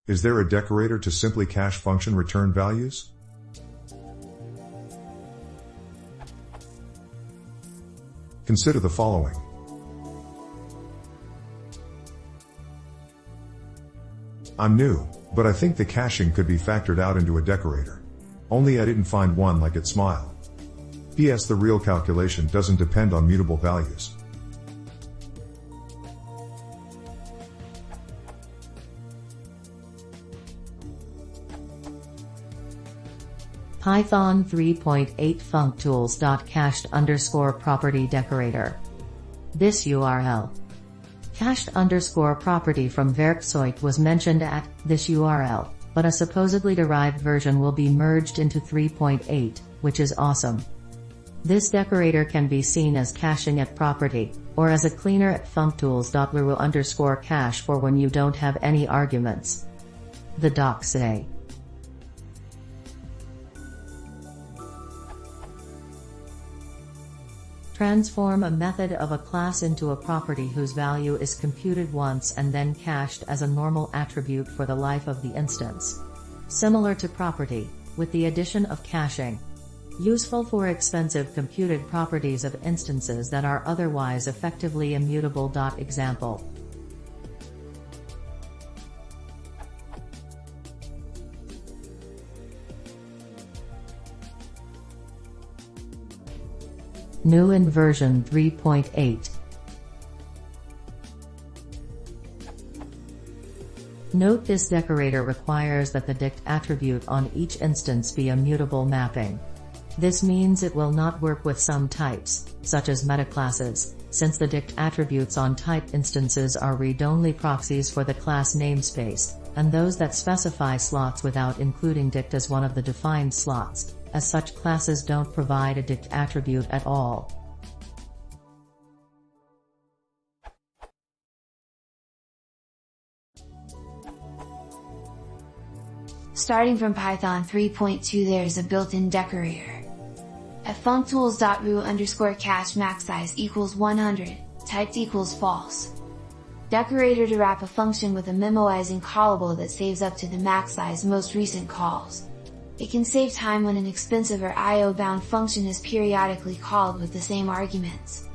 Is there a decorator to simply cache function return values? Consider the following. I'm new, but I think the caching could be factored out into a decorator. Only I didn't find one like it smile. P.S. The real calculation doesn't depend on mutable values. Python 3.8 functools.cached_property decorator. This URL. Cached_property from Werkzeug was mentioned at this URL, but a supposedly derived version will be merged into 3.8, which is awesome. This decorator can be seen as caching at property, or as a cleaner at functools.ru_cache for when you don't have any arguments. The docs say. Transform a method of a class into a property whose value is computed once and then cached as a normal attribute for the life of the instance. Similar to property, with the addition of caching. Useful for expensive computed properties of instances that are otherwise effectively immutable. Example. New in version 3.8. Note this decorator requires that the dict attribute on each instance be a mutable mapping. This means it will not work with some types, such as metaclasses, since the dict attributes on type instances are read-only proxies for the class namespace, and those that specify slots without including dict as one of the defined slots. As such, classes don't provide a dict attribute at all. Starting from Python 3.2, there's a built-in decorator. At functools.ru_cache max size equals 100, typed equals false. Decorator to wrap a function with a memoizing callable that saves up to the max size most recent calls. It can save time when an expensive or IO-bound function is periodically called with the same arguments.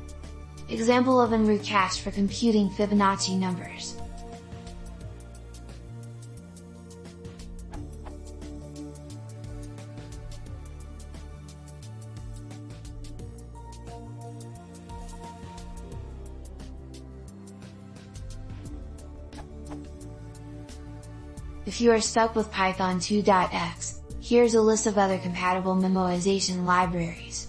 Example of en route cache for computing Fibonacci numbers. If you are stuck with Python 2.x, here's a list of other compatible memoization libraries.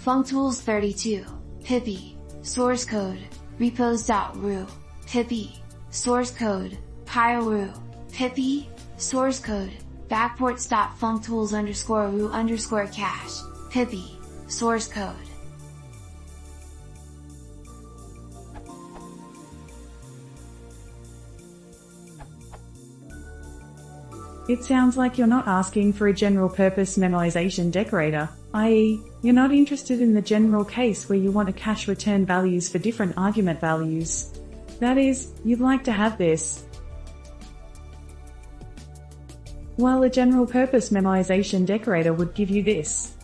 Functools32, Pippy, source code, repos.ru, Pippy, source code, PyRu, Pippy, source code, backports.functools_ru_cache, Pippy, source code. It sounds like you're not asking for a general-purpose memoization decorator, i.e., you're not interested in the general case where you want to cache return values for different argument values. That is, you'd like to have this. While a general-purpose memoization decorator would give you this.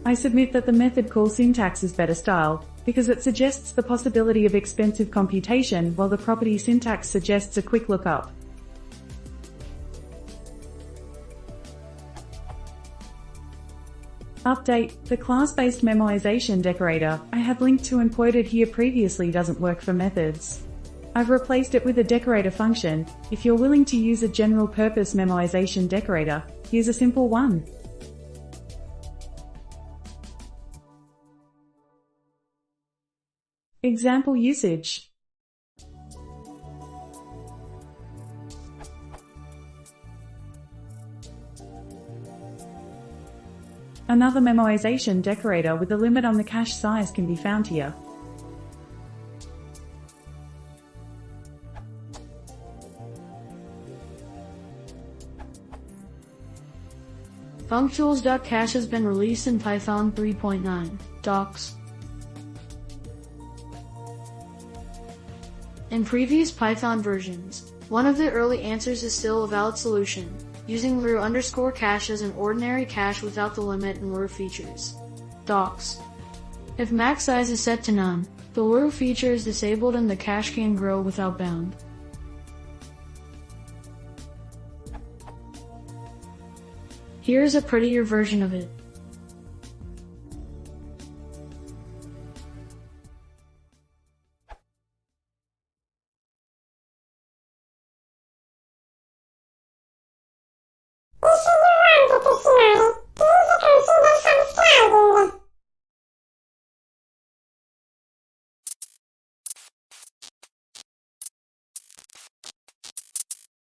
I submit that the method call syntax is better style, because it suggests the possibility of expensive computation while the property syntax suggests a quick lookup. Update: the class-based memoization decorator I had linked to and quoted here previously doesn't work for methods. I've replaced it with a decorator function. If you're willing to use a general-purpose memoization decorator, here's a simple one. Example usage. Another memoization decorator with a limit on the cache size can be found here. Functools.cache has been released in Python 3.9. Docs. In previous Python versions, one of the early answers is still a valid solution, using row_cache as an ordinary cache without the limit and row features. Docs. If max size is set to none, the row feature is disabled and the cache can grow without bound. Here is a prettier version of it.